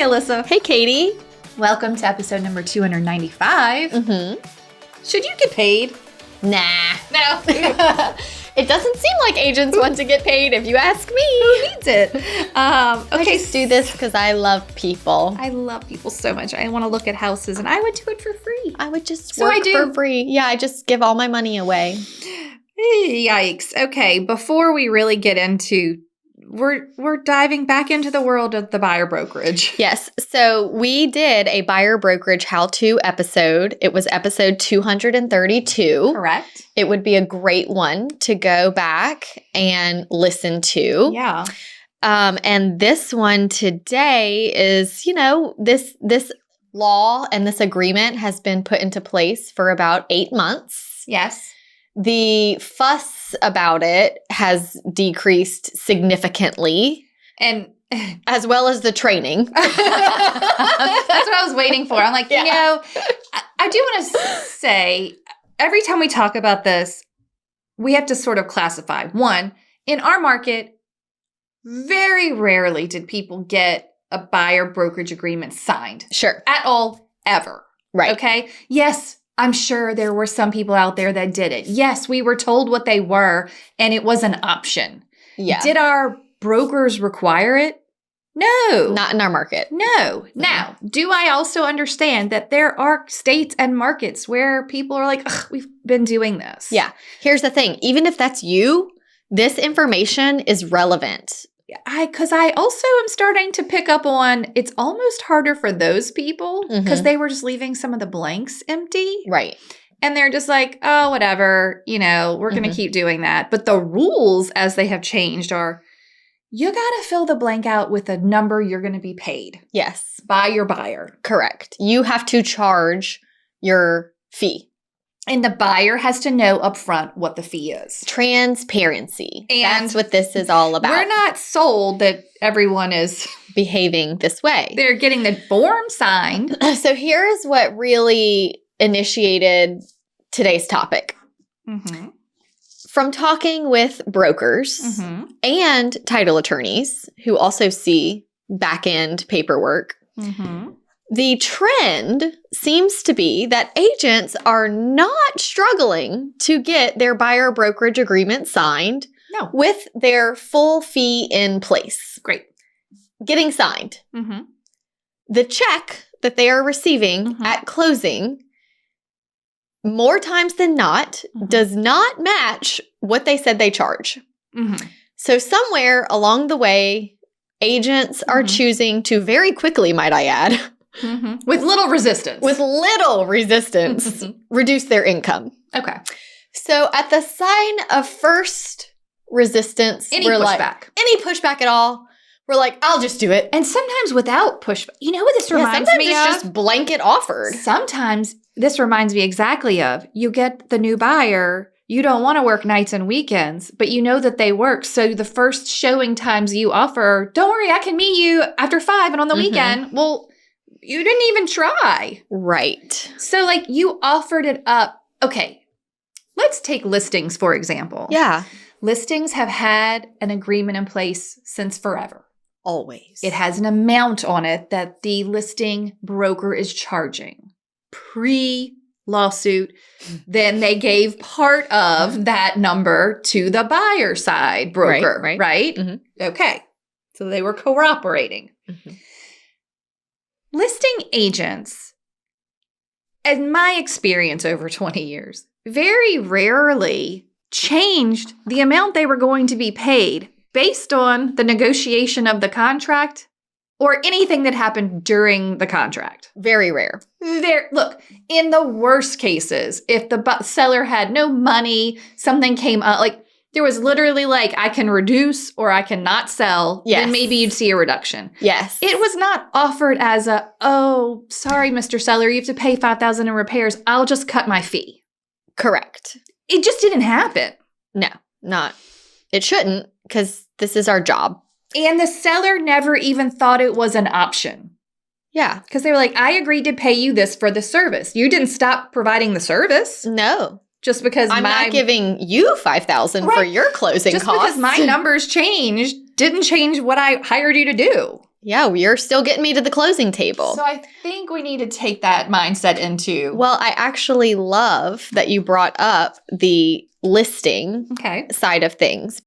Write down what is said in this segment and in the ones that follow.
Alyssa. Hey, Katie. Welcome to episode number 295. Should you get paid? Nah. No. It doesn't seem like agents want to get paid, if you ask me. Who needs it? I just do this because I love people. I love people so much. I want to look at houses, and I would do it for free. I would just So work I do. for free. Yeah, I just give all my money away. Yikes. Okay, before we really get into, we're diving back into the world of the buyer brokerage. Yes. So we did a buyer brokerage how-to episode. It was episode 232. Correct. It would be a great one to go back and listen to. Yeah. And this one today is, this law and this agreement has been put into place for about 8 months. Yes. The fuss about it has decreased significantly. And as well as the training. that's what I was waiting for. I'm like, I do want to say, every time we talk about this, we have to sort of classify. One, in our market, very rarely did people get a buyer brokerage agreement signed. Sure. At all, ever. Right. Okay? Yes, I'm sure there were some people out there that did it. Yes, we were told what they were, and it was an option. Yeah. Did our brokers require it? No. Not in our market. No. Now, do I also understand that there are states and markets where people are like, ugh, we've been doing this? Yeah. Here's the thing. Even if that's you, this information is relevant. Because I also am starting to pick up on it's almost harder for those people because they were just leaving some of the blanks empty. Right. And they're just like, oh, whatever, we're going to keep doing that. But the rules as they have changed are you got to fill the blank out with a number you're going to be paid. Yes. By your buyer. Correct. You have to charge your fee. And the buyer has to know upfront what the fee is. Transparency. And that's what this is all about. We're not sold that everyone is behaving this way. They're getting the form signed. So here's what really initiated today's topic. From talking with brokers and title attorneys who also see back-end paperwork, the trend seems to be that agents are not struggling to get their buyer brokerage agreement signed with their full fee in place. Great. Getting signed. The check that they are receiving at closing, more times than not, does not match what they said they charge. So somewhere along the way, agents are choosing to very quickly, might I add, with little resistance. Reduce their income. Okay. So at the sign of first resistance, any pushback at all, we're like, I'll just do it. And sometimes without pushback. You know what this reminds me of? Sometimes it's just blanket offered. Sometimes this reminds me exactly of, you get the new buyer, you don't want to work nights and weekends, but you know that they work. So the first showing times you offer, don't worry, I can meet you after 5 and on the weekend. Well, you didn't even try. Right. So you offered it up. Okay, let's take listings, for example. Yeah. Listings have had an agreement in place since forever. Always. It has an amount on it that the listing broker is charging. Pre-lawsuit, then they gave part of that number to the buyer side broker, right? Okay. So they were cooperating. Listing agents, in my experience over 20 years, very rarely changed the amount they were going to be paid based on the negotiation of the contract or anything that happened during the contract. Very rare. Look, in the worst cases, if the seller had no money, something came up, there was literally I can reduce or I cannot sell, then maybe you'd see a reduction. Yes. It was not offered as oh, sorry, Mr. Seller, you have to pay $5,000 in repairs. I'll just cut my fee. Correct. It just didn't happen. No, not. It shouldn't, because this is our job. And the seller never even thought it was an option. Yeah. Because they were like, I agreed to pay you this for the service. You didn't stop providing the service. No. Just because I'm not giving you $5,000 for your closing costs. Just because my numbers changed didn't change what I hired you to do. you're still getting me to the closing table. So I think we need to take that mindset into. Well, I actually love that you brought up the listing side of things.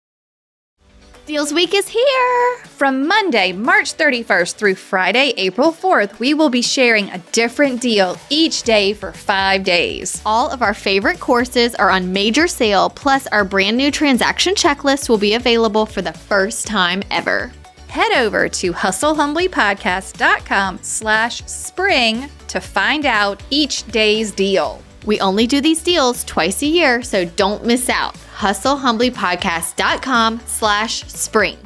Deals Week is here! From Monday, March 31st through Friday, April 4th, we will be sharing a different deal each day for 5 days. All of our favorite courses are on major sale, plus our brand new transaction checklist will be available for the first time ever. Head over to hustlehumblypodcast.com/spring to find out each day's deal. We only do these deals twice a year, so don't miss out. hustlehumblypodcast.com/spring.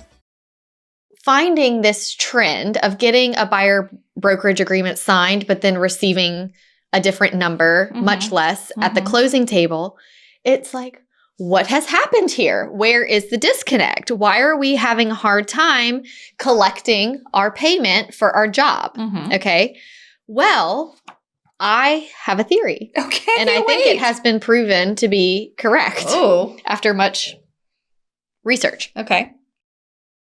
Finding this trend of getting a buyer brokerage agreement signed, but then receiving a different number, much less, at the closing table, it's like, what has happened here? Where is the disconnect? Why are we having a hard time collecting our payment for our job? Okay. Well, I have a theory. Okay. And I think it has been proven to be correct after much research. Okay.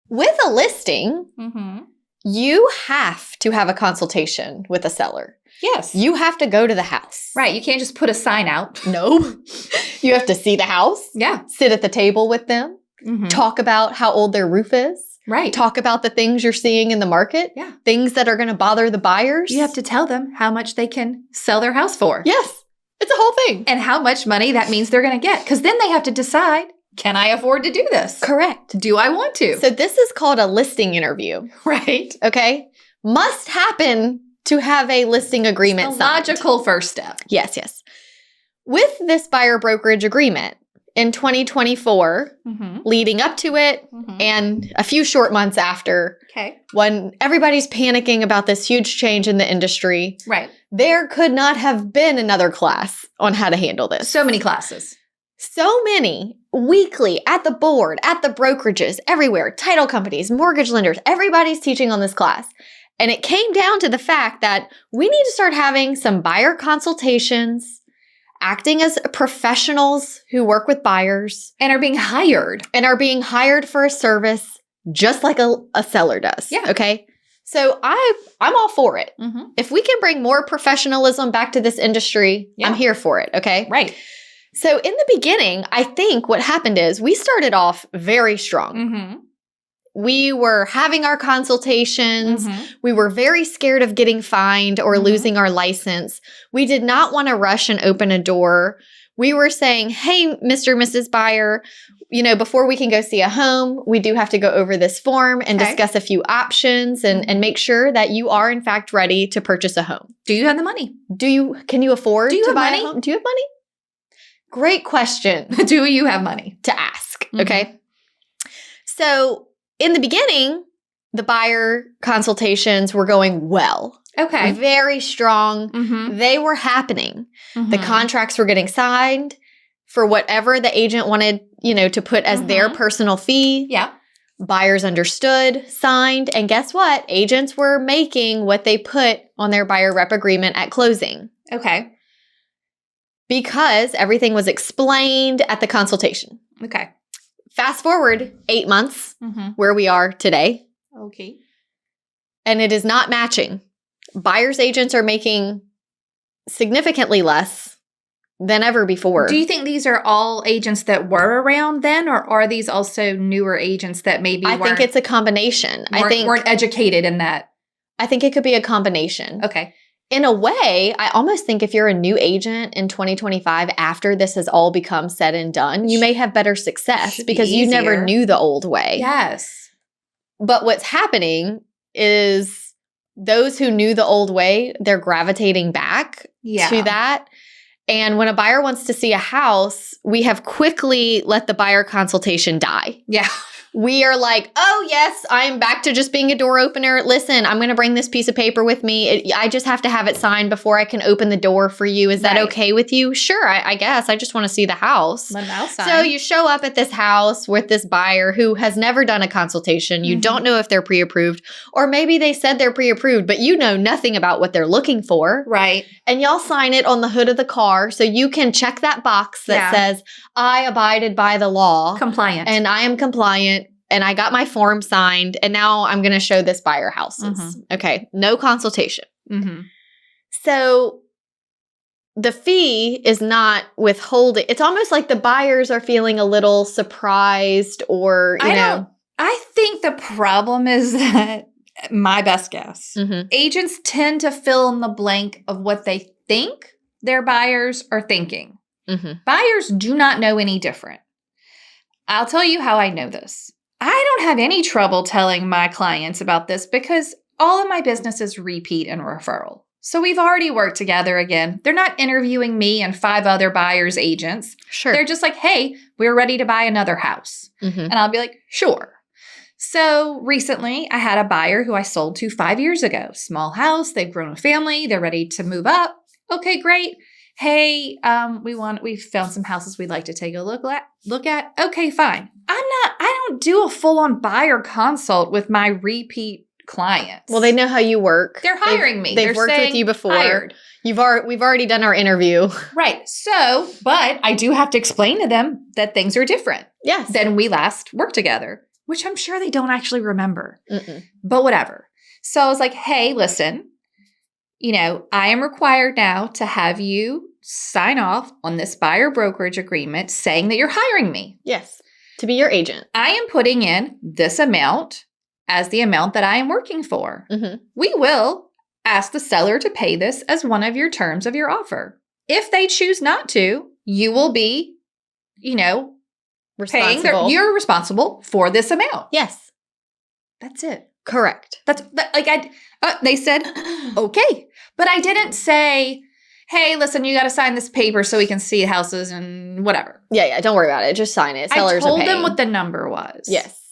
With a listing, you have to have a consultation with a seller. Yes. You have to go to the house. Right. You can't just put a sign out. No. You have to see the house. Yeah. Sit at the table with them. Talk about how old their roof is. Right. Talk about the things you're seeing in the market. Yeah. Things that are going to bother the buyers. You have to tell them how much they can sell their house for. Yes. It's a whole thing. And how much money that means they're going to get. Because then they have to decide, can I afford to do this? Correct. Do I want to? So this is called a listing interview. Right. Okay. Must happen to have a listing agreement signed. Logical first step. Yes, yes. With this buyer brokerage agreement in 2024, leading up to it, and a few short months after, when everybody's panicking about this huge change in the industry, there could not have been another class on how to handle this. So many classes. So many, weekly, at the board, at the brokerages, everywhere, title companies, mortgage lenders, everybody's teaching on this class. And it came down to the fact that we need to start having some buyer consultations, acting as professionals who work with buyers. And are being hired. And are being hired for a service just like a seller does. Yeah. Okay? So I'm all for it. If we can bring more professionalism back to this industry, I'm here for it. Okay? Right. So in the beginning, I think what happened is we started off very strong. We were having our consultations. We were very scared of getting fined or losing our license. We did not want to rush and open a door. We were saying, hey, Mr. and Mrs. Buyer, before we can go see a home, we do have to go over this form and discuss a few options and make sure that you are, in fact, ready to purchase a home. Do you have the money? Can you afford to buy money? a home? Do you have money? Great question. Do you have money? To ask. Okay. So in the beginning, the buyer consultations were going well. Okay. Very strong. They were happening. The contracts were getting signed for whatever the agent wanted, to put as their personal fee. Yeah. Buyers understood, signed, and guess what? Agents were making what they put on their buyer rep agreement at closing. Okay. Because everything was explained at the consultation. Okay. Fast forward 8 months, where we are today. Okay. And it is not matching. Buyers agents are making significantly less than ever before. Do you think these are all agents that were around then, or are these also newer agents that maybe I think it's a combination. Weren't educated in that? I think it could be a combination. Okay. In a way, I almost think if you're a new agent in 2025, after this has all become said and done, you may have better success because you never knew the old way. Yes. But what's happening is those who knew the old way, they're gravitating back to that. And when a buyer wants to see a house, we have quickly let the buyer consultation die. Yeah. We are like, oh, yes, I'm back to just being a door opener. Listen, I'm going to bring this piece of paper with me. I just have to have it signed before I can open the door for you. Is that okay with you? Sure, I guess. I just want to see the house. So you show up at this house with this buyer who has never done a consultation. You don't know if they're pre-approved, or maybe they said they're pre-approved, but you know nothing about what they're looking for. Right. And y'all sign it on the hood of the car so you can check that box that says, I abided by the law. Compliant. And I am compliant. and I got my form signed, and now I'm going to show this buyer houses. Okay. No consultation. So the fee is not withholding. It's almost like the buyers are feeling a little surprised or, you know. I think the problem is that, my best guess, agents tend to fill in the blank of what they think their buyers are thinking. Buyers do not know any different. I'll tell you how I know this. I don't have any trouble telling my clients about this because all of my business is repeat and referral. So we've already worked together again. They're not interviewing me and 5 other buyers' agents. Sure. They're just like, hey, we're ready to buy another house. And I'll be like, sure. So recently I had a buyer who I sold to 5 years ago. Small house. They've grown a family. They're ready to move up. Okay, great. Hey, we found some houses we'd like to take a look at. Okay, fine. I don't do a full-on buyer consult with my repeat clients. Well, they know how you work. They're hiring me. They've worked with you before. Hired. We've already done our interview. Right. So, but I do have to explain to them that things are different. Yes. Than we last worked together, which I'm sure they don't actually remember. But whatever. So I was like, hey, listen, I am required now to have you sign off on this buyer brokerage agreement saying that you're hiring me. Yes. To be your agent. I am putting in this amount as the amount that I am working for. We will ask the seller to pay this as one of your terms of your offer. If they choose not to, you will be, responsible. You're responsible for this amount. Yes. That's it. Correct. They said, okay. But I didn't say, hey, listen, you got to sign this paper so we can see houses and whatever. Yeah. Don't worry about it. Just sign it. Sellers I told are paying. them what the number was. Yes.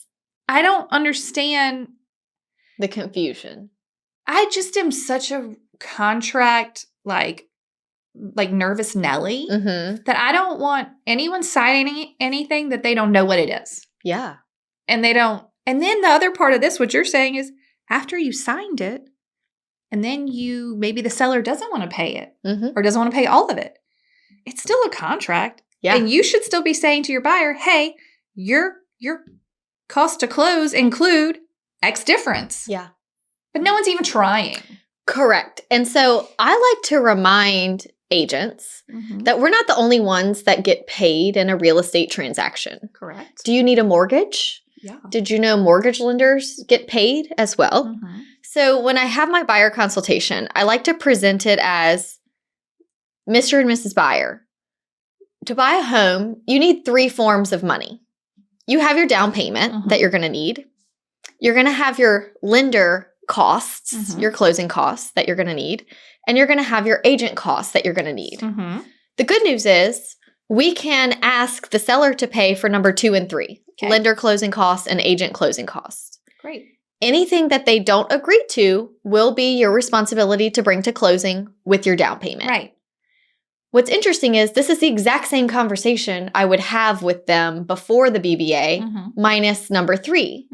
I don't understand the confusion. I just am such a contract, like nervous Nelly that I don't want anyone signing anything that they don't know what it is. Yeah. And they don't. And then the other part of this, what you're saying is after you signed it, and then maybe the seller doesn't want to pay it or doesn't want to pay all of it. It's still a contract. Yeah. And you should still be saying to your buyer, hey, your cost to close include X difference. Yeah. But no one's even trying. Correct. And so I like to remind agents that we're not the only ones that get paid in a real estate transaction. Correct. Do you need a mortgage? Yeah. Did you know mortgage lenders get paid as well? So when I have my buyer consultation, I like to present it as Mr. and Mrs. Buyer. To buy a home, you need 3 forms of money. You have your down payment that you're going to need. You're going to have your lender costs, your closing costs that you're going to need. And you're going to have your agent costs that you're going to need. The good news is we can ask the seller to pay for number 2 and 3, lender closing costs and agent closing costs. Great. Anything that they don't agree to will be your responsibility to bring to closing with your down payment. Right. What's interesting is this is the exact same conversation I would have with them before the BBA minus number 3.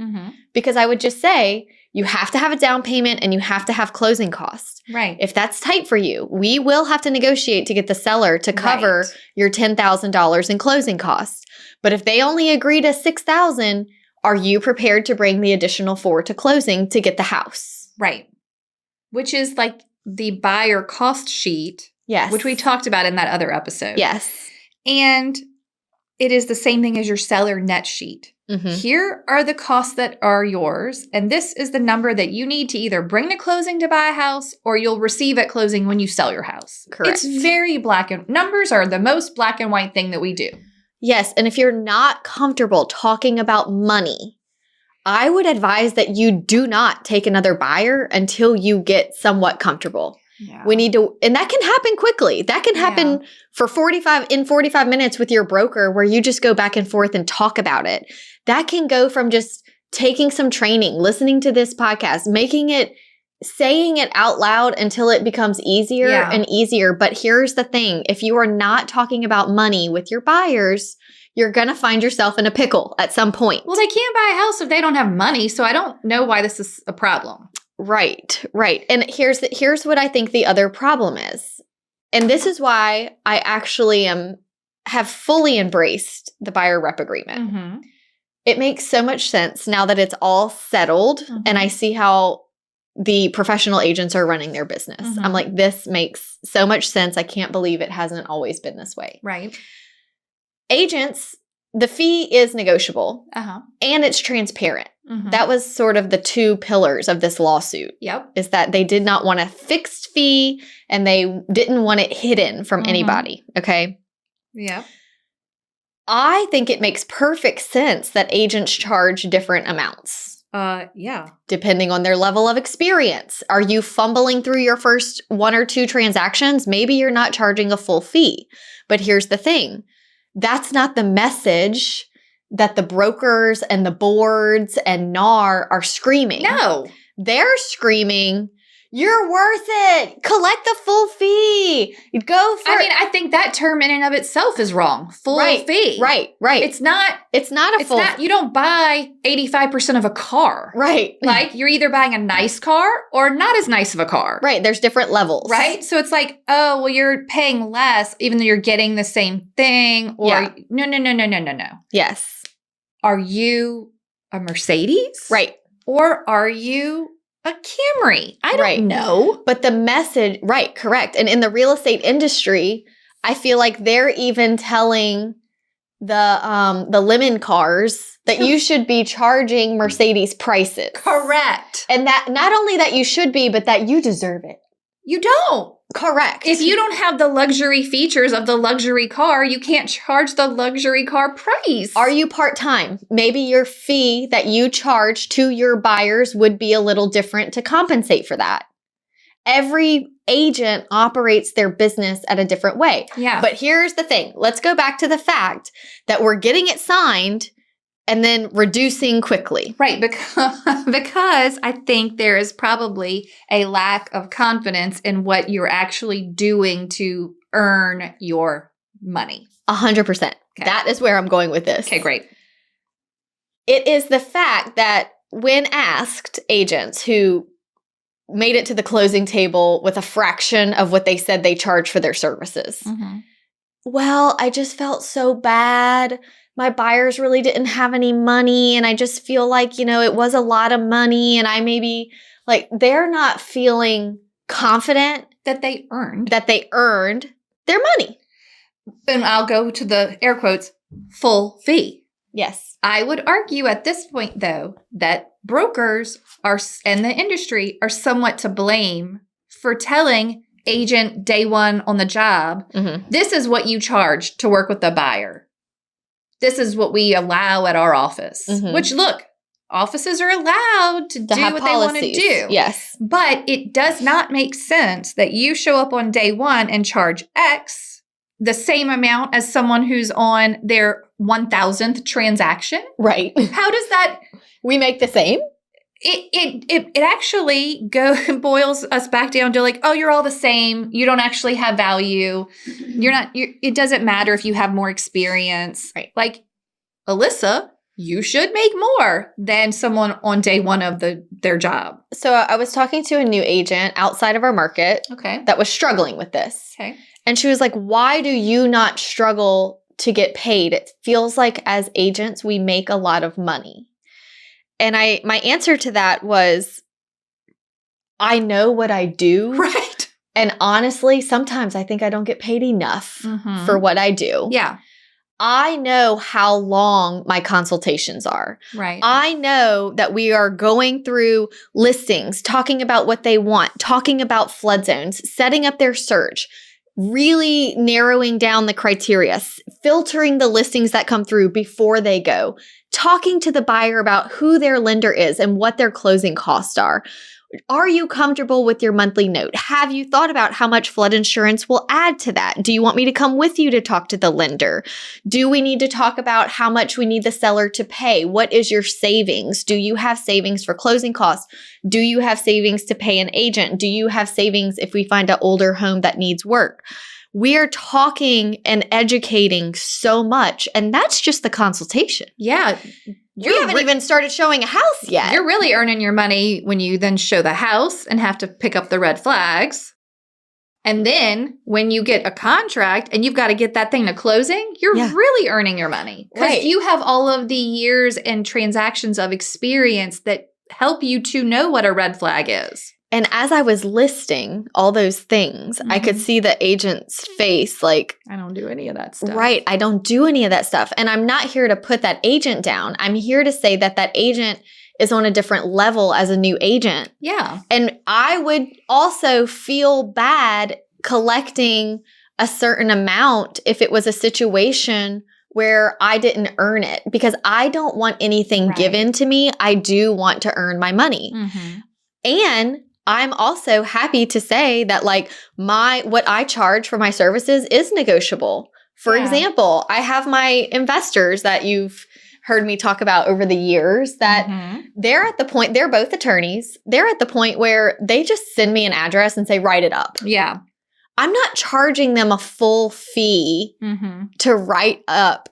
Because I would just say, you have to have a down payment and you have to have closing costs. Right. If that's tight for you, we will have to negotiate to get the seller to cover your $10,000 in closing costs. But if they only agree to $6,000, are you prepared to bring the additional 4 to closing to get the house? Right. Which is like the buyer cost sheet. Yes. Which we talked about in that other episode. Yes. And it is the same thing as your seller net sheet. Here are the costs that are yours. And this is the number that you need to either bring to closing to buy a house or you'll receive at closing when you sell your house. Correct. It's very numbers are the most black and white thing that we do. Yes. And if you're not comfortable talking about money, I would advise that you do not take another buyer until you get somewhat comfortable. Yeah. We need to, and that can happen quickly. That can happen for 45 minutes with your broker where you just go back and forth and talk about it. That can go from just taking some training, listening to this podcast, saying it out loud until it becomes easier and easier. But here's the thing. If you are not talking about money with your buyers, you're going to find yourself in a pickle at some point. Well, they can't buy a house if they don't have money. So I don't know why this is a problem. Right. And here's what I think the other problem is. And this is why I actually have fully embraced the buyer rep agreement. It makes so much sense now that it's all settled and I see how the professional agents are running their business. I'm like, this makes so much sense. I can't believe it hasn't always been this way. Right. Agents, the fee is negotiable and it's transparent. That was sort of the two pillars of this lawsuit. Yep. Is that they did not want a fixed fee and they didn't want it hidden from anybody. Okay. Yep. I think it makes perfect sense that agents charge different amounts. Yeah. Depending on their level of experience. Are you fumbling through your first 1 or 2 transactions? Maybe you're not charging a full fee. But here's the thing. That's not the message that the brokers and the boards and NAR are screaming. No. They're screaming, you're worth it. Collect the full fee. Go for it. I think that term in and of itself is wrong. Full fee. Right. It's not a full you don't buy 85% of a car. Right. Like you're either buying a nice car or not as nice of a car. Right. There's different levels. Right. So it's like, oh, well, you're paying less even though you're getting the same thing. Or no. Yes. Are you a Mercedes? Right. Or are you a Camry? I don't know. But the message, right, correct. And in the real estate industry, I feel like they're even telling the lemon cars that you should be charging Mercedes prices. Correct. And that not only that you should be, but that you deserve it. You don't. Correct. If you don't have the luxury features of the luxury car, you can't charge the luxury car price. Are you part-time? Maybe your fee that you charge to your buyers would be a little different to compensate for that. Every agent operates their business at a different way. Yeah. But here's the thing. Let's go back to the fact that we're getting it signed and then reducing quickly. Right, because I think there is probably a lack of confidence in what you're actually doing to earn your money. 100%. Okay. That is where I'm going with this. Okay, great. It is the fact that when asked, agents who made it to the closing table with a fraction of what they said they charge for their services. Well, I just felt so bad. My buyers really didn't have any money. And I just feel like, it was a lot of money. And I maybe they're not feeling confident that they earned their money. And I'll go to the air quotes, full fee. Yes. I would argue at this point, though, that brokers and the industry are somewhat to blame for telling agent day one on the job, this is what you charge to work with the buyer. This is what we allow at our office, which look, offices are allowed to do what they want to do. Yes. But it does not make sense that you show up on day one and charge X, the same amount as someone who's on their 1,000th transaction. Right. How does that? We make the same? It actually boils us back down to oh, you're all the same. You don't actually have value. It doesn't matter if you have more experience. Right. Like Alyssa, you should make more than someone on day one of their job. So I was talking to a new agent outside of our market that was struggling with this. Okay. And she was like, why do you not struggle to get paid? It feels like as agents, we make a lot of money. And my answer to that was, I know what I do. Right. And honestly, sometimes I think I don't get paid enough for what I do. Yeah. I know how long my consultations are. Right. I know that we are going through listings, talking about what they want, talking about flood zones, setting up their search, really narrowing down the criteria, filtering the listings that come through before they go, talking to the buyer about who their lender is and what their closing costs are. Are you comfortable with your monthly note? Have you thought about how much flood insurance will add to that? Do you want me to come with you to talk to the lender? Do we need to talk about how much we need the seller to pay? What is your savings? Do you have savings for closing costs? Do you have savings to pay an agent? Do you have savings if we find an older home that needs work? We are talking and educating so much, and that's just the consultation. Yeah. We haven't even started showing a house yet. You're really earning your money when you then show the house and have to pick up the red flags. And then when you get a contract and you've got to get that thing to closing, you're really earning your money. Because you have all of the years and transactions of experience that help you to know what a red flag is. And as I was listing all those things, I could see the agent's face like, I don't do any of that stuff. Right. I don't do any of that stuff. And I'm not here to put that agent down. I'm here to say that that agent is on a different level as a new agent. Yeah. And I would also feel bad collecting a certain amount if it was a situation where I didn't earn it, because I don't want anything given to me. I do want to earn my money. And I'm also happy to say that like what I charge for my services is negotiable. For example, I have my investors that you've heard me talk about over the years that they're at the point, they're both attorneys. They're at the point where they just send me an address and say, write it up. Yeah. I'm not charging them a full fee to write up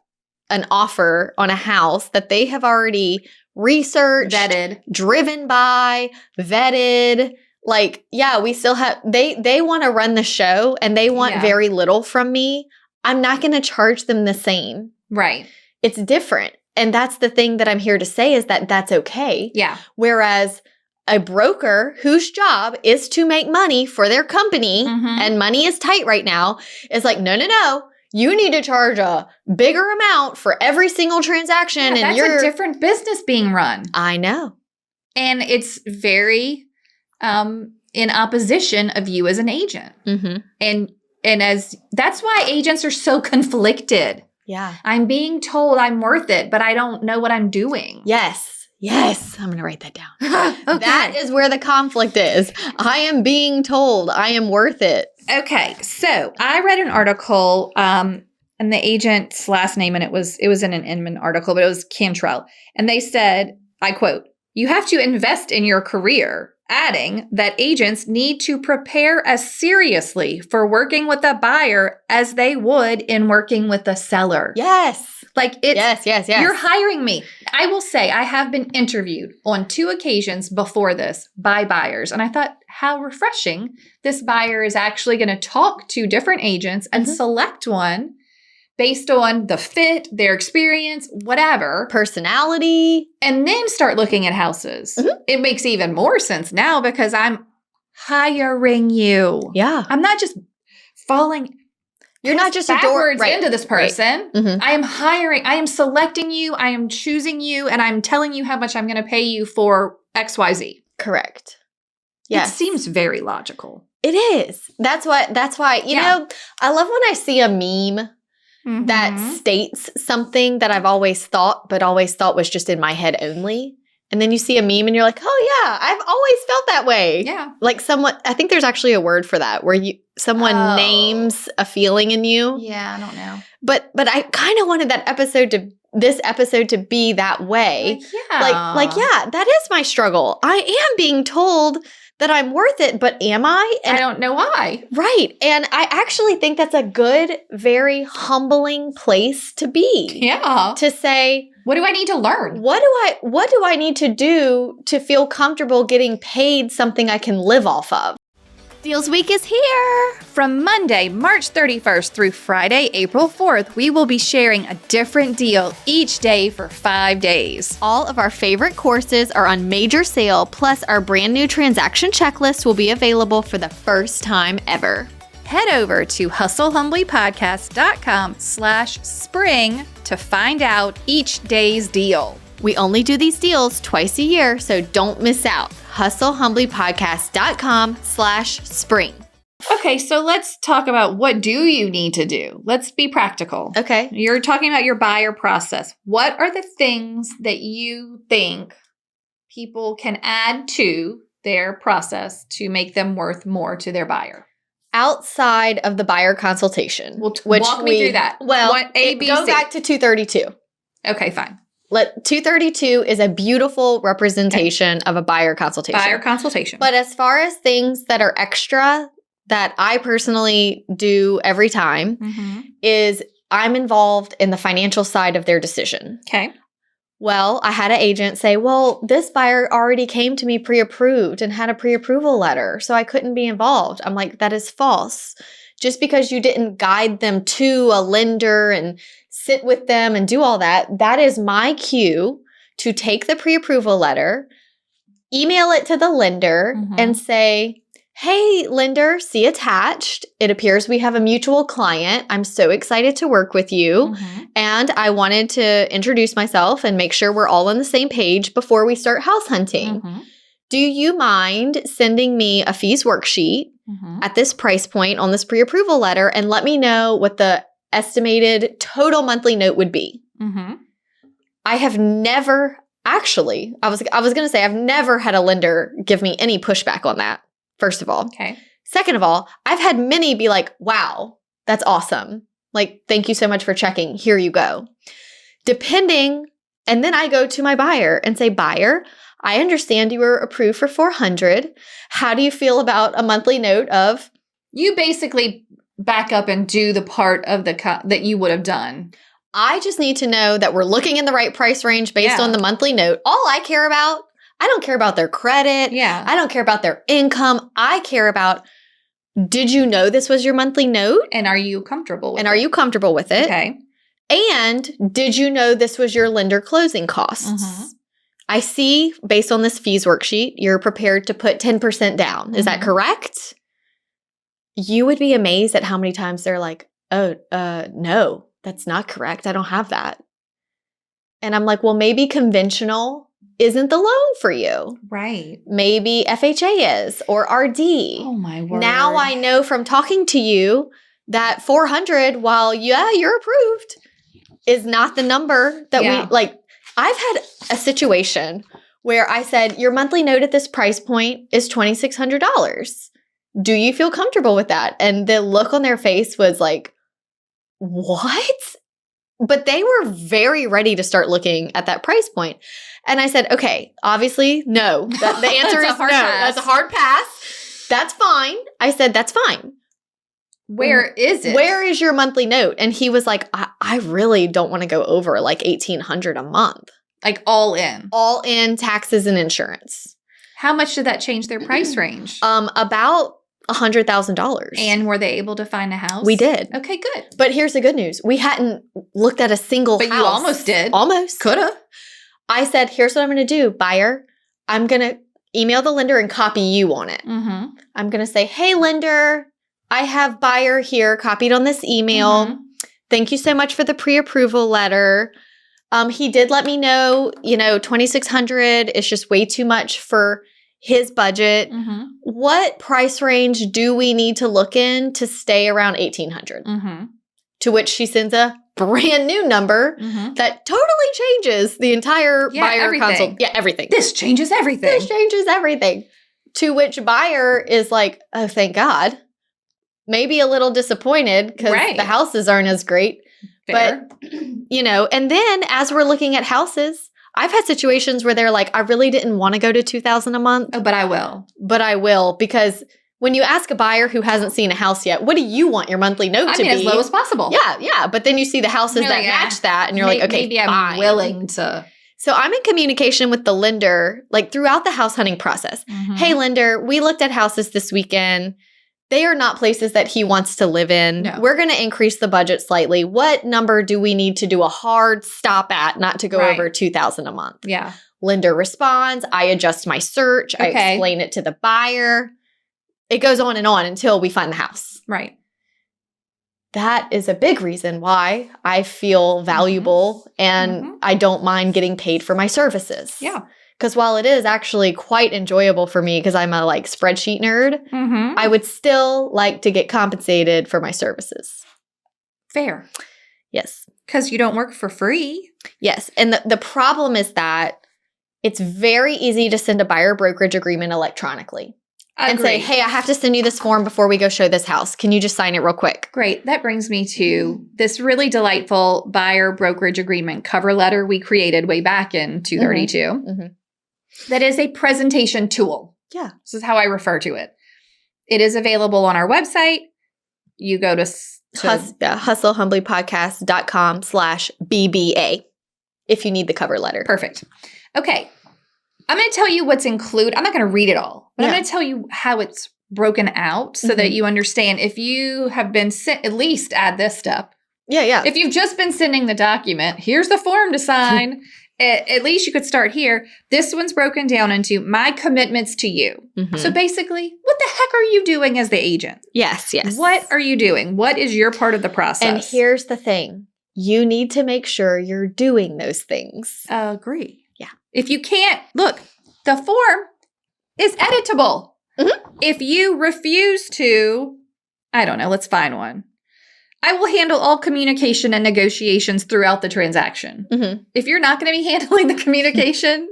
an offer on a house that they have already researched, vetted, driven by, vetted. Like, yeah, we still have, they want to run the show and they want very little from me. I'm not going to charge them the same. Right. It's different. And that's the thing that I'm here to say is that that's okay. Yeah. Whereas a broker whose job is to make money for their company and money is tight right now is like, no. You need to charge a bigger amount for every single transaction. Yeah, and that's a different business being run. I know. And it's very in opposition of you as an agent. And as that's why agents are so conflicted. Yeah. I'm being told I'm worth it, but I don't know what I'm doing. Yes. I'm going to write that down. Okay. That is where the conflict is. I am being told I am worth it. Okay. So I read an article, and the agent's last name, and it was in an Inman article, but it was Cantrell. And they said, I quote, "You have to invest in your career," adding that agents need to prepare as seriously for working with a buyer as they would in working with a seller. Yes. Like it's, yes. You're hiring me. I will say I have been interviewed on 2 occasions before this by buyers. And I thought, how refreshing. This buyer is actually going to talk to different agents and select one based on the fit, their experience, whatever. Personality. And then start looking at houses. It makes even more sense now because I'm hiring you. Yeah. I'm not just falling You're not just backwards into this person. Right. I am hiring. I am selecting you. I am choosing you. And I'm telling you how much I'm going to pay you for XYZ. Correct. Yes. It seems very logical. It is. That's why, you know, I love when I see a meme that states something that I've always thought, but always thought was just in my head only. And then you see a meme and you're like, oh yeah, I've always felt that way. Yeah. Like I think there's actually a word for that where someone names a feeling in you. Yeah, I don't know. But I kind of wanted this episode to be that way. Like, yeah, that is my struggle. I am being told that I'm worth it, but am I? And I don't know why. Right. And I actually think that's a good, very humbling place to be. Yeah. To say, what do I need to learn? What do I need to do to feel comfortable getting paid something I can live off of? Deals Week is here! From Monday, March 31st through Friday, April 4th, we will be sharing a different deal each day for 5 days. All of our favorite courses are on major sale, plus our brand new transaction checklist will be available for the first time ever. Head over to hustlehumblypodcast.com/spring to find out each day's deal. We only do these deals twice a year, so don't miss out. hustlehumblypodcast.com/spring. Okay, so let's talk about what do you need to do. Let's be practical. Okay. You're talking about your buyer process. What are the things that you think people can add to their process to make them worth more to their buyer? Outside of the buyer consultation. Walk me through that. Well, go C? back to 232. Okay, fine. 232 is a beautiful representation of a buyer consultation. Buyer consultation. But as far as things that are extra that I personally do every time is I'm involved in the financial side of their decision. Okay. Well, I had an agent say, well, this buyer already came to me pre-approved and had a pre-approval letter, so I couldn't be involved. I'm like, that is false. Just because you didn't guide them to a lender and sit with them and do all that, that is my cue to take the pre-approval letter, email it to the lender, and say, hey, lender, see attached. It appears we have a mutual client. I'm so excited to work with you. And I wanted to introduce myself and make sure we're all on the same page before we start house hunting. Do you mind sending me a fees worksheet at this price point on this pre-approval letter and let me know what the estimated total monthly note would be? I have never actually, I was going to say I've never had a lender give me any pushback on that, first of all. Okay. Second of all, I've had many be like, wow, that's awesome. Like, thank you so much for checking. Here you go. Depending, and then I go to my buyer and say, buyer, I understand you were approved for $400. How do you feel about a monthly note of? You basically back up and do the part of the that you would have done. I just need to know that we're looking in the right price range based on the monthly note. All I care about, I don't care about their credit. I don't care about their income. I care about, did you know this was your monthly note? And are you comfortable with it? And are you comfortable with it? Okay. And did you know this was your lender closing costs? I see, based on this fees worksheet, you're prepared to put 10% down. Is that correct? You would be amazed at how many times they're like, oh, no, that's not correct. I don't have that. And I'm like, well, maybe conventional isn't the loan for you. Right. Maybe FHA is or RD. Oh, my word. Now I know from talking to you that 400, while, you're approved, is not the number that we, like, I've had a situation where I said, your monthly note at this price point is $2,600. Do you feel comfortable with that? And the look on their face was like, what? But they were very ready to start looking at that price point. And I said, okay, obviously, no. The answer is no. That's a hard pass. That's fine. I said, that's fine. Where is it? Where is your monthly note? And he was like, I really don't want to go over like $1,800 a month. Like all in? All in taxes and insurance. How much did that change their price range? About $100,000. And were they able to find a house? We did. Okay, good. But here's the good news. We hadn't looked at a single house. But you almost did. Almost. Coulda. I said, here's what I'm going to do, buyer. I'm going to email the lender and copy you on it. I'm going to say, hey, lender, I have buyer here copied on this email. Thank you so much for the pre-approval letter. He did let me know, $2,600 is just way too much for his budget. What price range do we need to look in to stay around $1,800? To which she sends a brand new number that totally changes the entire buyer consult. Yeah, everything. This changes everything. This changes everything. To which buyer is like, oh, thank God. Maybe a little disappointed because the houses aren't as great. Fair. But, and then as we're looking at houses, I've had situations where they're like, I really didn't want to go to $2,000 a month. Oh, but I will. But I will, because when you ask a buyer who hasn't seen a house yet, what do you want your monthly note to be? As low as possible. Yeah. But then you see the houses that match that, and you're like, okay, maybe I'm willing to. So I'm in communication with the lender, like throughout the house hunting process. Hey, lender, we looked at houses this weekend. They are not places that he wants to live in. No. We're going to increase the budget slightly. What number do we need to do a hard stop at, not to go over $2,000 a month? Yeah. Lender responds. I adjust my search. I explain it to the buyer. It goes on and on until we find the house. Right. That is a big reason why I feel valuable and I don't mind getting paid for my services. Yeah. Because while it is actually quite enjoyable for me because I'm a spreadsheet nerd, I would still like to get compensated for my services. Fair. Yes. Because you don't work for free. Yes. And the problem is that it's very easy to send a buyer brokerage agreement electronically. And say, hey, I have to send you this form before we go show this house. Can you just sign it real quick? Great. That brings me to this really delightful buyer brokerage agreement cover letter we created way back in 232. That is a presentation tool. Yeah. This is how I refer to it. It is available on our website. You go to hustlehumblypodcast.com/BBA. if you need the cover letter. Perfect. Okay. I'm going to tell you what's included. I'm not going to read it all, but I'm Yeah. going to tell you how it's broken out so that you understand. If you have been sent, at least add this step. Yeah. If you've just been sending the document, here's the form to sign. At least you could start here. This one's broken down into my commitments to you. So basically, what the heck are you doing as the agent? Yes. What are you doing? What is your part of the process? And here's the thing. You need to make sure you're doing those things. Agree. Yeah. If you can't, look, the form is editable. If you refuse to, I don't know, let's find one. I will handle all communication and negotiations throughout the transaction. If you're not going to be handling the communication,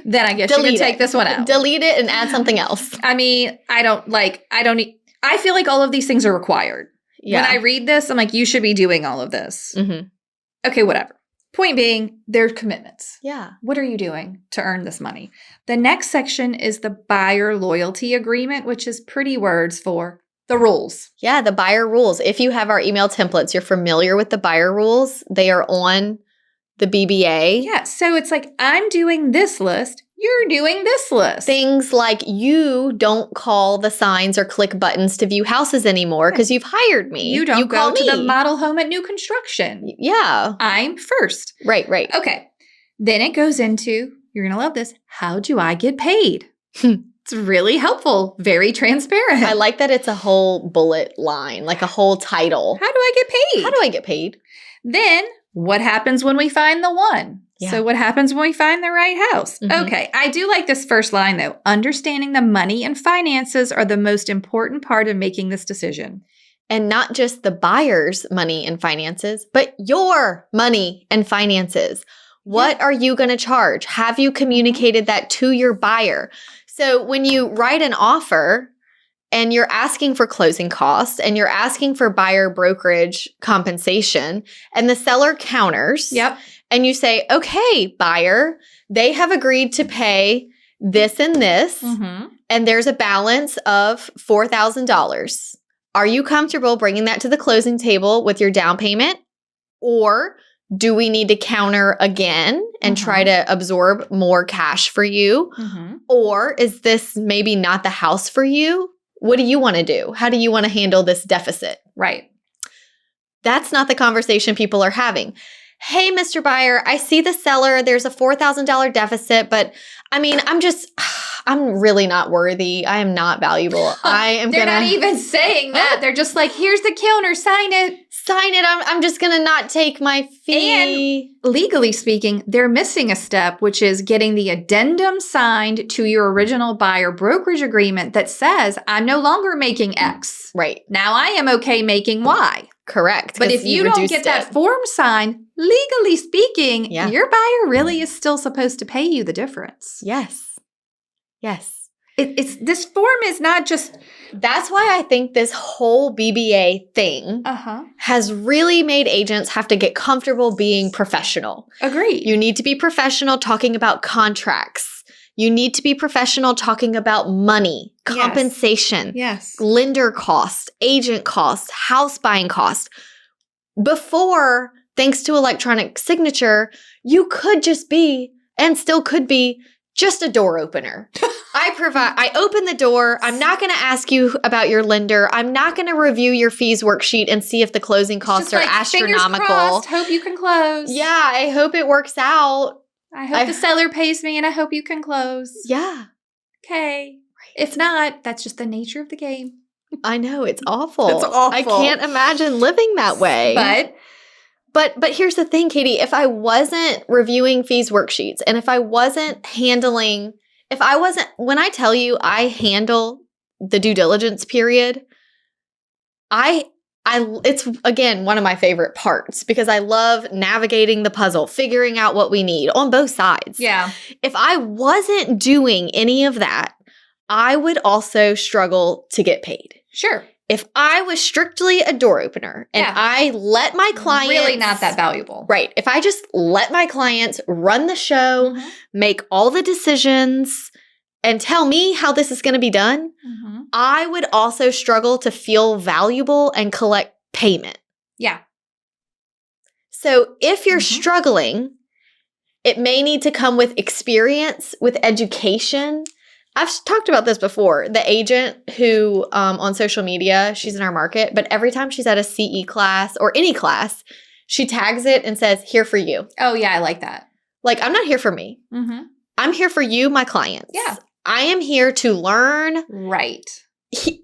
then I guess you can take this one out. Delete it and add something else. I mean, I feel like all of these things are required. Yeah. When I read this, I'm like, you should be doing all of this. Okay, whatever. Point being, there's commitments. Yeah. What are you doing to earn this money? The next section is the buyer loyalty agreement, which is pretty words for the rules. Yeah, the buyer rules. If you have our email templates, you're familiar with the buyer rules. They are on the BBA. Yeah, so it's like, I'm doing this list. You're doing this list. Things like you don't call the signs or click buttons to view houses anymore because you've hired me. You don't call go to the me. model home at new construction. Yeah. I'm first. Right. Okay. Then it goes into, you're going to love this, how do I get paid? It's really helpful, very transparent. I like that it's a whole bullet line, like a whole title. How do I get paid? How do I get paid? Then what happens when we find the one? Yeah. So what happens when we find the right house? Okay, I do like this first line though. Understanding the money and finances are the most important part of making this decision. And not just the buyer's money and finances, but your money and finances. What are you going to charge? Have you communicated that to your buyer? So when you write an offer and you're asking for closing costs and you're asking for buyer brokerage compensation and the seller counters and you say, okay, buyer, they have agreed to pay this and this and there's a balance of $4,000. Are you comfortable bringing that to the closing table with your down payment? Or do we need to counter again and try to absorb more cash for you? Or is this maybe not the house for you? What do you want to do? How do you want to handle this deficit? Right. That's not the conversation people are having. Hey, Mr. Buyer, I see the seller. There's a $4,000 deficit, but I mean, I'm really not worthy. I am not valuable. They're not even saying that. They're just like, here's the counter, sign it. Sign it. I'm just going to not take my fee. And legally speaking, they're missing a step, which is getting the addendum signed to your original buyer brokerage agreement that says, I'm no longer making X. Right. Now I am okay making Y. Correct. But if you don't get that form signed, legally speaking, your buyer really is still supposed to pay you the difference. Yes. It's this form is not just. That's why I think this whole BBA thing has really made agents have to get comfortable being professional. Agreed. You need to be professional talking about contracts. You need to be professional talking about money, compensation, lender cost, agent cost, house buying cost. Before, thanks to electronic signature, you could just be, and still could be, just a door opener. I open the door. I'm not going to ask you about your lender. I'm not going to review your fees worksheet and see if the closing costs are astronomical. Fingers crossed, hope you can close. Yeah, I hope it works out. I hope the seller pays me and I hope you can close. Yeah. Okay. Right. If not, that's just the nature of the game. I know, it's awful. It's awful. I can't imagine living that way. But here's the thing, Katie, if I wasn't reviewing fees worksheets and if I wasn't handling, when I tell you I handle the due diligence period, it's again, one of my favorite parts because I love navigating the puzzle, figuring out what we need on both sides. Yeah. If I wasn't doing any of that, I would also struggle to get paid. Sure. If I was strictly a door opener and I let my clients… Really not that valuable. Right. If I just let my clients run the show, make all the decisions, and tell me how this is going to be done, I would also struggle to feel valuable and collect payment. Yeah. So if you're struggling, It may need to come with experience, with education. I've talked about this before. The agent who on social media, she's in our market, but every time she's at a CE class or any class, she tags it and says, here for you. Oh, yeah, I like that. Like, I'm not here for me. Mm-hmm. I'm here for you, my clients. Yeah. I am here to learn. Right.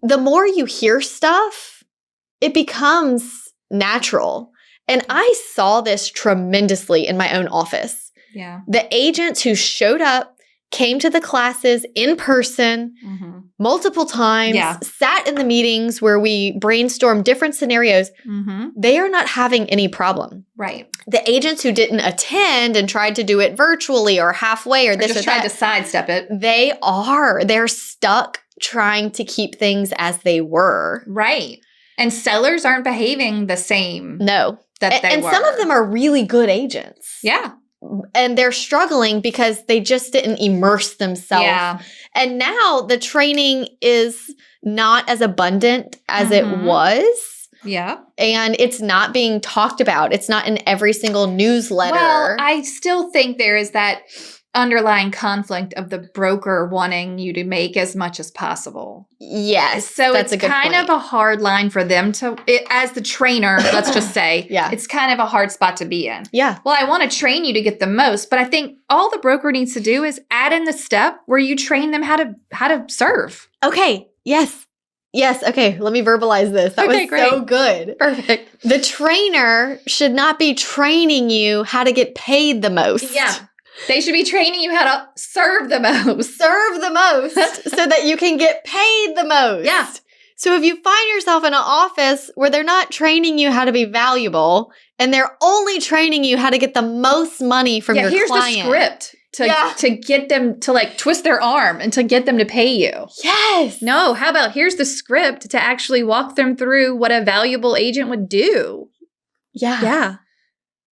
The more you hear stuff, it becomes natural. And I saw this tremendously in my own office. Yeah. The agents who showed up, came to the classes in person multiple times, sat in the meetings where we brainstormed different scenarios, they are not having any problem. Right. The agents who didn't attend and tried to do it virtually or halfway or this just or that, tried to sidestep it. They're stuck trying to keep things as they were. Right. And sellers aren't behaving the same. No. That they and were. Some of them are really good agents. Yeah. And they're struggling because they just didn't immerse themselves. Yeah. And now the training is not as abundant as it was. Yeah. And it's not being talked about. It's not in every single newsletter. Well, I still think there is that underlying conflict of the broker wanting you to make as much as possible. Yes. So that's it's kind of a hard line for them to, as the trainer, let's just say, it's kind of a hard spot to be in. Yeah. Well, I want to train you to get the most, but I think all the broker needs to do is add in the step where you train them how to serve. Okay. Yes. Yes. Okay. Let me verbalize this. That was great. So good. Perfect. The trainer should not be training you how to get paid the most. Yeah. They should be training you how to serve the most. Serve the most so that you can get paid the most. Yeah. So if you find yourself in an office where they're not training you how to be valuable and they're only training you how to get the most money from your here's client. The script to get them to like twist their arm and to get them to pay you. Yes. No, how about here's the script to actually walk them through what a valuable agent would do. Yeah. Yeah.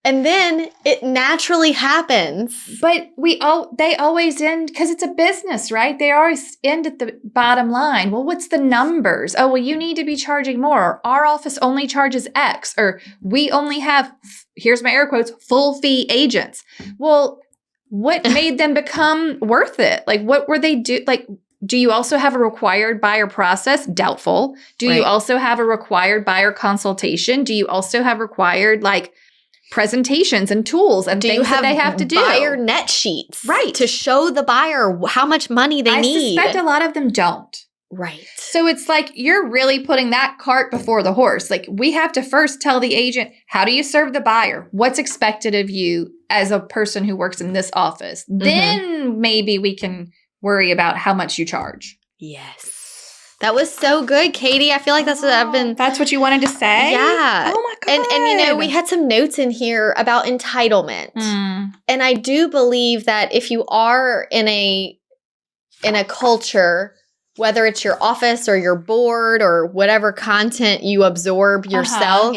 And then it naturally happens. But they always end, because it's a business, right? They always end at the bottom line. Well, what's the numbers? Oh, well, you need to be charging more. Or our office only charges X. Or we only have, here's my air quotes, full fee agents. Well, what made them become worth it? Like, what were they do? Like, do you also have a required buyer process? Doubtful. Do you also have a required buyer consultation? Do you also have required, like, presentations and tools and things that they have to do? Buyer net sheets. Right. To show the buyer how much money they need. I suspect a lot of them don't. Right. So it's like you're really putting that cart before the horse. Like, we have to first tell the agent, how do you serve the buyer? What's expected of you as a person who works in this office? Then maybe we can worry about how much you charge. Yes. That was so good, Katie. I feel like that's what I've been. That's what you wanted to say? Yeah. Oh my God. And we had some notes in here about entitlement. And I do believe that if you are in a culture, whether it's your office or your board or whatever content you absorb yourself,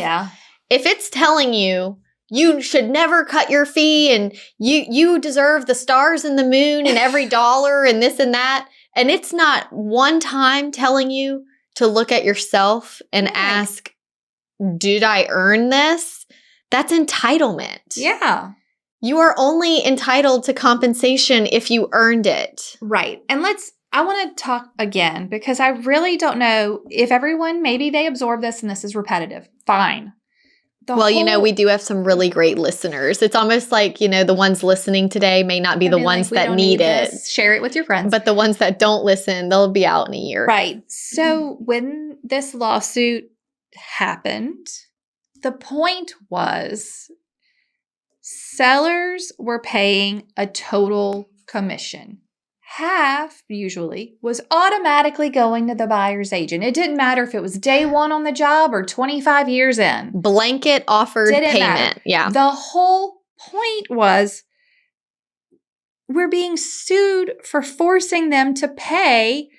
if it's telling you you should never cut your fee and you deserve the stars and the moon and every dollar and this and that, and it's not one time telling you to look at yourself and ask, did I earn this? That's entitlement. Yeah. You are only entitled to compensation if you earned it. Right. And I want to talk again because I really don't know if everyone, maybe they absorb this and this is repetitive. Fine. We do have some really great listeners. It's almost like, the ones listening today may not be the ones that need it. Share it with your friends. But the ones that don't listen, they'll be out in a year. Right. So when this lawsuit happened, the point was sellers were paying a total commission. Half, usually, was automatically going to the buyer's agent. It didn't matter if it was day one on the job or 25 years in. Blanket offered payment. Matter. Yeah. The whole point was we're being sued for forcing them to pay,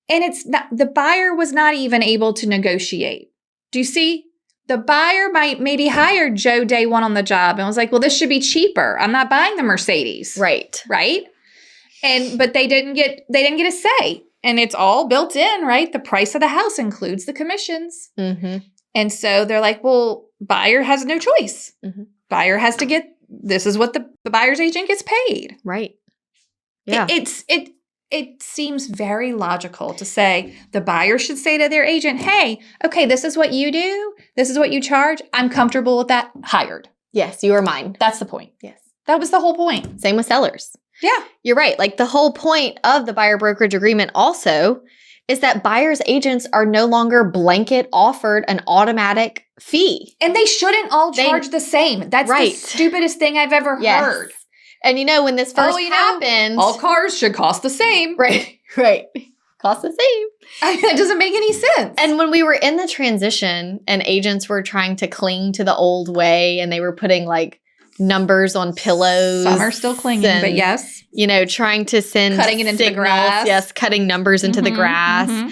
and it's not, the buyer was not even able to negotiate. Do you see? The buyer maybe hired Joe day one on the job and was like, well, this should be cheaper. I'm not buying the Mercedes. Right. Right? But they didn't get a say. And it's all built in, right? The price of the house includes the commissions. And so they're like, well, buyer has no choice. Buyer has to get this is what the buyer's agent gets paid. Right. Yeah. It seems very logical to say the buyer should say to their agent, hey, okay, this is what you do. This is what you charge. I'm comfortable with that. Hired. Yes, you are mine. That's the point. Yes. That was the whole point. Same with sellers. Yeah. You're right. Like the whole point of the buyer brokerage agreement also is that buyer's agents are no longer blanket offered an automatic fee. And they shouldn't all charge the same. That's the stupidest thing I've ever heard. And when this first happened, all cars should cost the same. Right. Cost the same. That doesn't make any sense. And when we were in the transition and agents were trying to cling to the old way and they were putting like numbers on pillows. Some are still clinging, but yes. Trying to send cutting it into the grass. Yes, cutting numbers into the grass. Mm-hmm.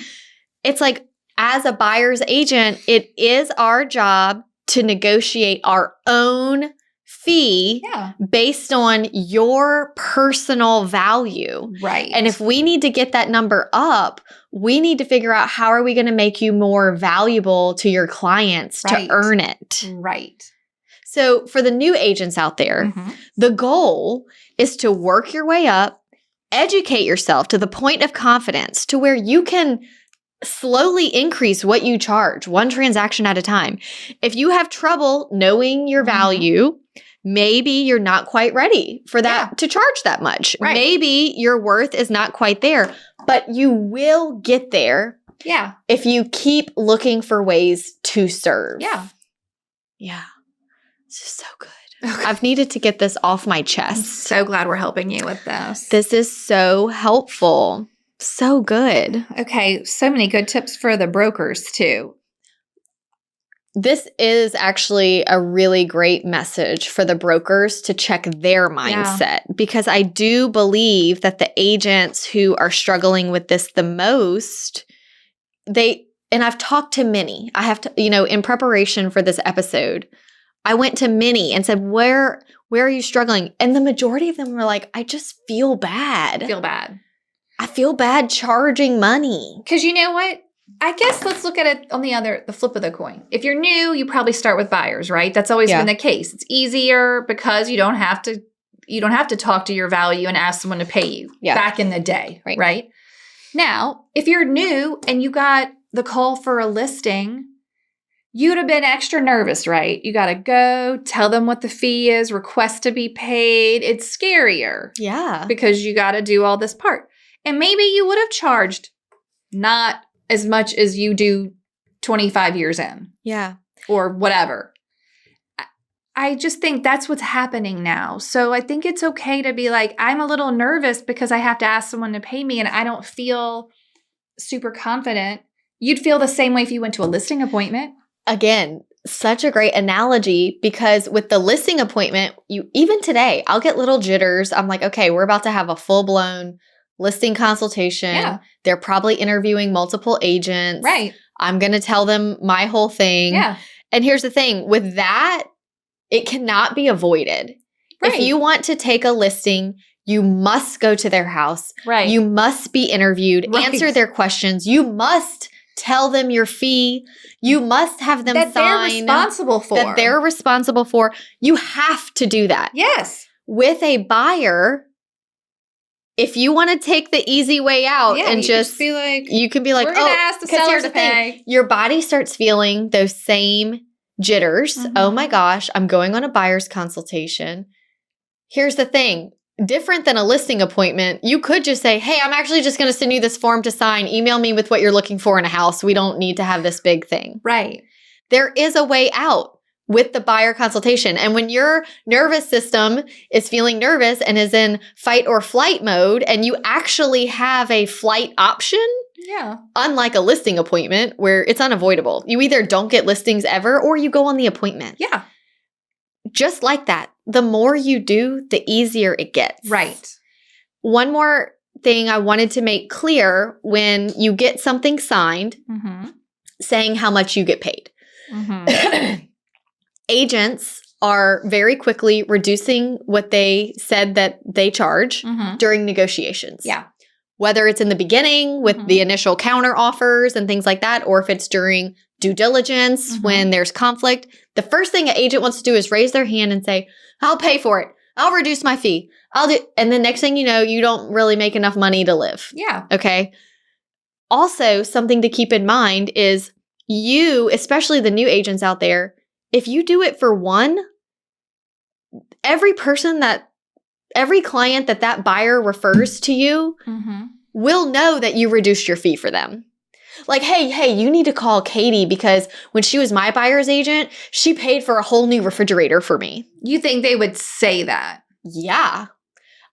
It's like, as a buyer's agent, it is our job to negotiate our own fee based on your personal value. Right. And if we need to get that number up, we need to figure out how are we going to make you more valuable to your clients to earn it. Right. So for the new agents out there, the goal is to work your way up, educate yourself to the point of confidence to where you can slowly increase what you charge, one transaction at a time. If you have trouble knowing your value, maybe you're not quite ready for that to charge that much. Right. Maybe your worth is not quite there, but you will get there. Yeah. If you keep looking for ways to serve. Yeah. Yeah. This is so good. Okay. I've needed to get this off my chest. I'm so glad we're helping you with this. This is so helpful. So good. Okay. So many good tips for the brokers too. This is actually a really great message for the brokers to check their mindset because I do believe that the agents who are struggling with this the most, and I've talked to many. I have to, in preparation for this episode, I went to many and said, where are you struggling? And the majority of them were like, I just feel bad. I feel bad charging money. Because you know what? I guess let's look at it on the flip of the coin. If you're new, you probably start with buyers, right? That's always been the case. It's easier because you don't have to talk to your value and ask someone to pay you back in the day, right? Now, if you're new and you got the call for a listing, you'd have been extra nervous, right? You got to go tell them what the fee is, request to be paid. It's scarier. Yeah. Because you got to do all this part. And maybe you would have charged not as much as you do 25 years in. Yeah. Or whatever. I just think that's what's happening now. So I think it's okay to be like, I'm a little nervous because I have to ask someone to pay me and I don't feel super confident. You'd feel the same way if you went to a listing appointment. Again, such a great analogy because with the listing appointment, even today, I'll get little jitters. I'm like, okay, we're about to have a full-blown listing consultation. Yeah. They're probably interviewing multiple agents. Right. I'm going to tell them my whole thing. Yeah. And here's the thing. With that, it cannot be avoided. Right. If you want to take a listing, you must go to their house. Right. You must be interviewed, answer their questions. You must tell them your fee. You must have them that sign. That they're responsible for. You have to do that. Yes. With a buyer, if you want to take the easy way out and just be like, you can be like, we're going to ask the seller to pay. Your body starts feeling those same jitters. Mm-hmm. Oh my gosh, I'm going on a buyer's consultation. Here's the thing. Different than a listing appointment, you could just say, hey, I'm actually just going to send you this form to sign. Email me with what you're looking for in a house. We don't need to have this big thing. Right. There is a way out with the buyer consultation. And when your nervous system is feeling nervous and is in fight or flight mode, and you actually have a flight option, unlike a listing appointment where it's unavoidable. You either don't get listings ever or you go on the appointment. Yeah. Just like that. The more you do, the easier it gets. Right. One more thing I wanted to make clear when you get something signed, saying how much you get paid. Agents are very quickly reducing what they said that they charge during negotiations. Yeah. whether it's in the beginning with the initial counter offers and things like that, or if it's during due diligence when there's conflict. The first thing an agent wants to do is raise their hand and say, I'll pay for it. I'll reduce my fee. And the next thing you know, you don't really make enough money to live. Yeah. Okay. Also, something to keep in mind is you, especially the new agents out there, if you do it for one, every client that buyer refers to you will know that you reduced your fee for them. Like, hey, you need to call Katie because when she was my buyer's agent, she paid for a whole new refrigerator for me. You think they would say that? Yeah.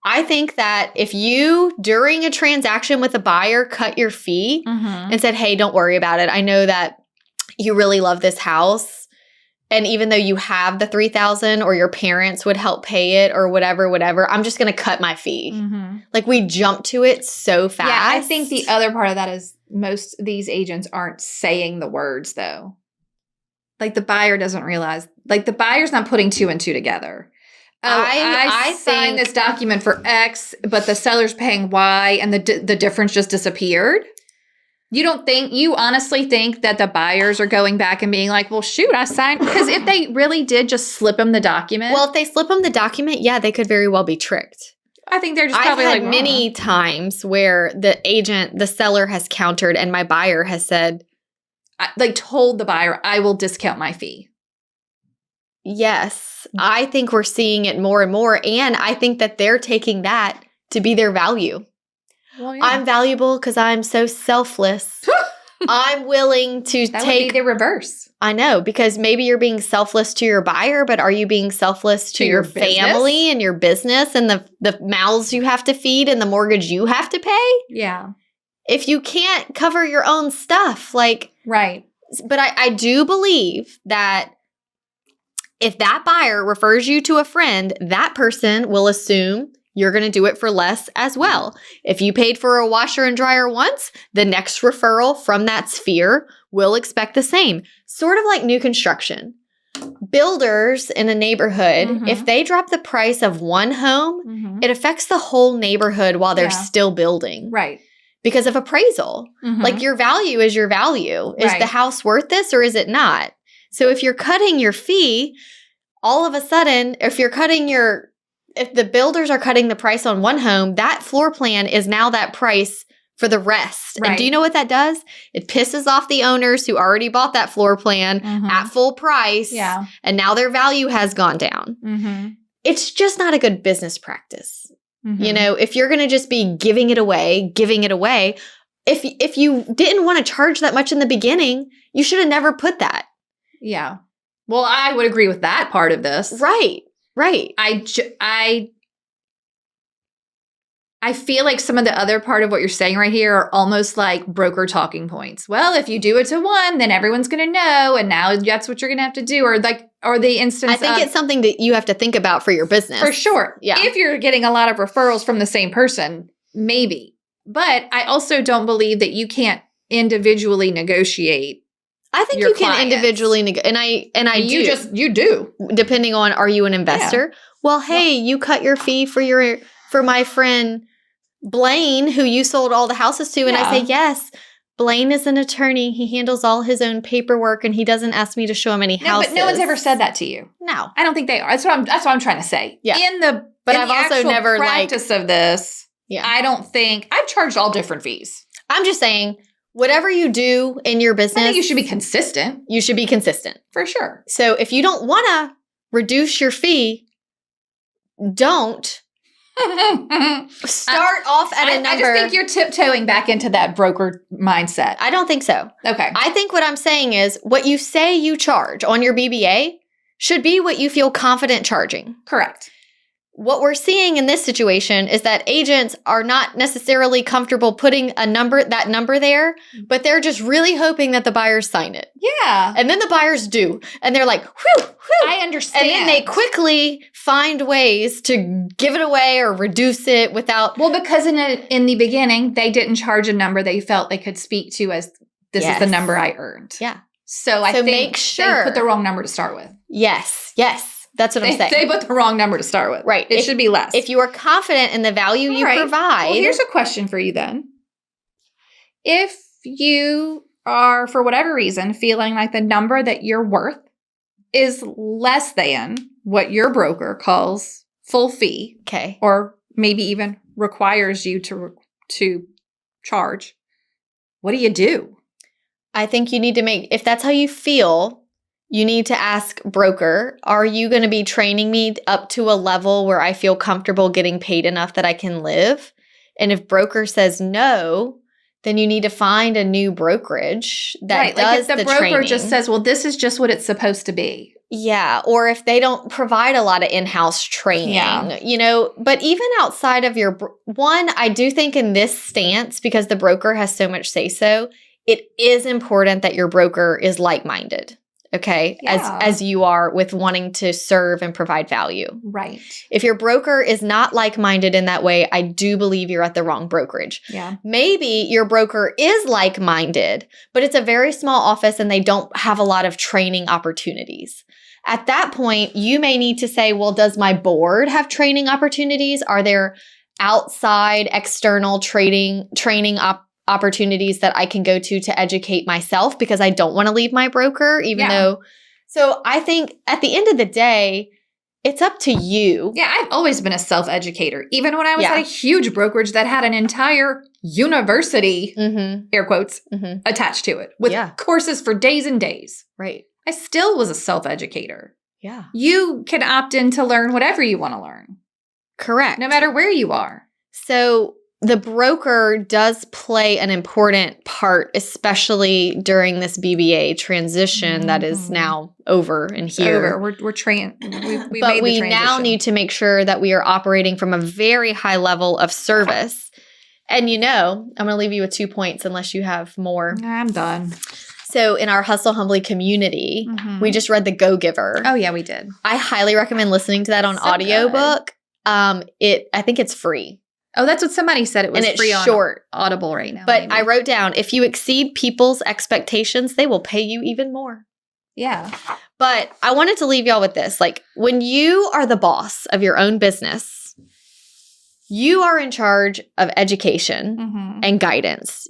I think that if you, during a transaction with a buyer, cut your fee and said, hey, don't worry about it. I know that you really love this house. And even though you have the $3,000 or your parents would help pay it or whatever, I'm just going to cut my fee. Like we jump to it so fast. Yeah, I think the other part of that is most of these agents aren't saying the words though. Like the buyer doesn't realize, like the buyer's not putting two and two togetger. Oh, I signed this document for X, but the seller's paying Y and the difference just disappeared. You honestly think that the buyers are going back and being like, well, shoot, I signed. Because if they really did just slip them the document. Well, if they slip them the document, yeah, they could very well be tricked. I think they're just probably I've had many times where the seller has countered and my buyer has said. Told the buyer, I will discount my fee. Yes. I think we're seeing it more and more. And I think that they're taking that to be their value. Well, yeah. I'm valuable because I'm so selfless. I'm willing to that would be the reverse. I know, because maybe you're being selfless to your buyer, but are you being selfless to your family and your business and the mouths you have to feed and the mortgage you have to pay? Yeah. If you can't cover your own stuff, Right. But I do believe that if that buyer refers you to a friend, that person will assume you're going to do it for less as well. If you paid for a washer and dryer once, the next referral from that sphere will expect the same. Sort of like new construction. Builders in a neighborhood, if they drop the price of one home, it affects the whole neighborhood while they're still building. Right. Because of appraisal. Like your value is your value. Is the house worth this or is it not? So if you're cutting your fee, all of a sudden, if the builders are cutting the price on one home, that floor plan is now that price for the rest. Right. And do you know what that does? It pisses off the owners who already bought that floor plan at full price. Yeah. And now their value has gone down. It's just not a good business practice. You know, if you're going to just be giving it away, if you didn't want to charge that much in the beginning, you should have never put that. Yeah. Well, I would agree with that part of this. Right. I feel like some of the other part of what you're saying right here are almost like broker talking points. Well, if you do it to one, then everyone's going to know, and now that's what you're going to have to do. Or the instance. I think it's something that you have to think about for your business. For sure. Yeah. If you're getting a lot of referrals from the same person, maybe. But I also don't believe that you can't individually negotiate. I think you can individually negotiate, and you do. Depending on, are you an investor? Yeah. Well, hey, you cut your fee for my friend Blaine, who you sold all the houses to, and I say yes. Blaine is an attorney. He handles all his own paperwork, and he doesn't ask me to show him any houses. But no one's ever said that to you. No, I don't think they are. That's what I'm trying to say. Yeah, I've also never practice of this. Yeah, I don't think I've charged all different fees. I'm just saying. Whatever you do in your business, I think you should be consistent. You should be consistent. For sure. So if you don't want to reduce your fee, don't start off at a number. I just think you're tiptoeing back into that broker mindset. I don't think so. Okay. I think what I'm saying is what you say you charge on your BBA should be what you feel confident charging. Correct. What we're seeing in this situation is that agents are not necessarily comfortable putting that number there, but they're just really hoping that the buyers sign it. Yeah. And then the buyers do. And they're like, whew. I understand. And then they quickly find ways to give it away or reduce it without. Well, because in the beginning, they didn't charge a number they felt they could speak to as this is the number I earned. Yeah. So I think make sure they put the wrong number to start with. Yes. That's what I'm saying. They put the wrong number to start with. Right. It should be less. If you are confident in the value you provide. Well, here's a question for you then. If you are, for whatever reason, feeling like the number that you're worth is less than what your broker calls full fee. Okay. Or maybe even requires you to charge, what do? I think you need to if that's how you feel, you need to ask broker, are you going to be training me up to a level where I feel comfortable getting paid enough that I can live? And if broker says no, then you need to find a new brokerage that does the training. Like if the broker just says, well, this is just what it's supposed to be. Yeah. Or if they don't provide a lot of in-house training, you know, but even outside of I do think in this stance, because the broker has so much say-so, it is important that your broker is like-minded. Okay. Yeah. As you are with wanting to serve and provide value. Right. If your broker is not like-minded in that way, I do believe you're at the wrong brokerage. Yeah. Maybe your broker is like-minded, but it's a very small office and they don't have a lot of training opportunities. At that point, you may need to say, well, does my board have training opportunities? Are there outside external training opportunities that I can go to educate myself, because I don't want to leave my broker, even though. So I think at the end of the day, it's up to you. Yeah, I've always been a self-educator. Even when I was at a huge brokerage that had an entire university, air quotes, attached to it with courses for days and days. Right. I still was a self-educator. Yeah. You can opt in to learn whatever you want to learn. Correct. No matter where you are. So the broker does play an important part, especially during this BBA transition that is now over and here. Over. We're trained. We but we now need to make sure that we are operating from a very high level of service. And I'm going to leave you with 2 points unless you have more. I'm done. So in our Hustle Humbly community, we just read The Go-Giver. Oh, yeah, we did. I highly recommend listening to that on audiobook. I think it's free. Oh, that's what somebody said. It was free short. On Audible right now. But maybe. I wrote down, if you exceed people's expectations, they will pay you even more. Yeah. But I wanted to leave y'all with this. Like, when you are the boss of your own business, you are in charge of education and guidance.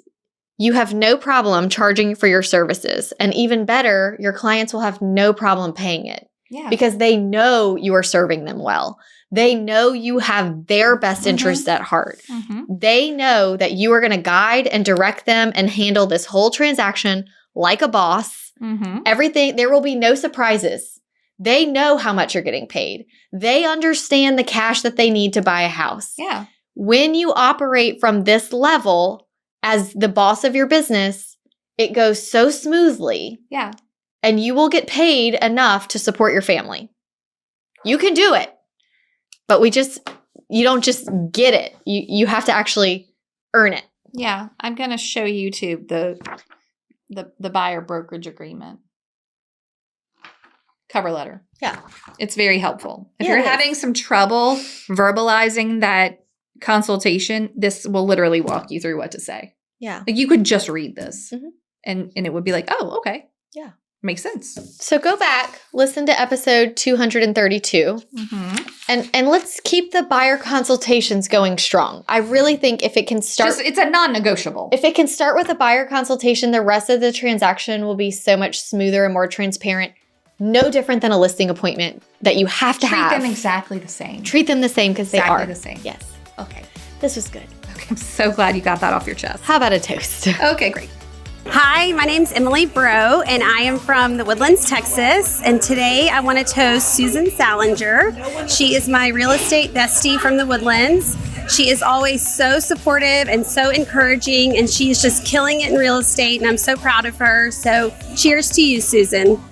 You have no problem charging for your services. And even better, your clients will have no problem paying it. Yeah. Because they know you are serving them well. They know you have their best interests at heart. They know that you are going to guide and direct them and handle this whole transaction like a boss. Everything, there will be no surprises. They know how much you're getting paid. They understand the cash that they need to buy a house. Yeah. When you operate from this level as the boss of your business, it goes so smoothly. Yeah. And you will get paid enough to support your family. You can do it. But you don't just get it. You have to actually earn it. Yeah. I'm going to show YouTube the buyer brokerage agreement. Cover letter. Yeah. It's very helpful. If you're having some trouble verbalizing that consultation, this will literally walk you through what to say. Yeah. Like, you could just read this and it would be like, oh, okay. Yeah. Makes sense. So go back, listen to episode 232, and let's keep the buyer consultations going strong. I really think if it can start... it's a non-negotiable. If it can start with a buyer consultation, the rest of the transaction will be so much smoother and more transparent. No different than a listing appointment that you have to have. Treat them exactly the same. Treat them the same because they are. Exactly the same. Yes. Okay. This was good. Okay, I'm so glad you got that off your chest. How about a toast? Okay, great. Hi, my name's Emily Bro, and I am from the Woodlands, Texas. And today I want to toast Susan Salinger. She is my real estate bestie from the Woodlands. She is always so supportive and so encouraging, and she is just killing it in real estate, and I'm so proud of her. So cheers to you, Susan.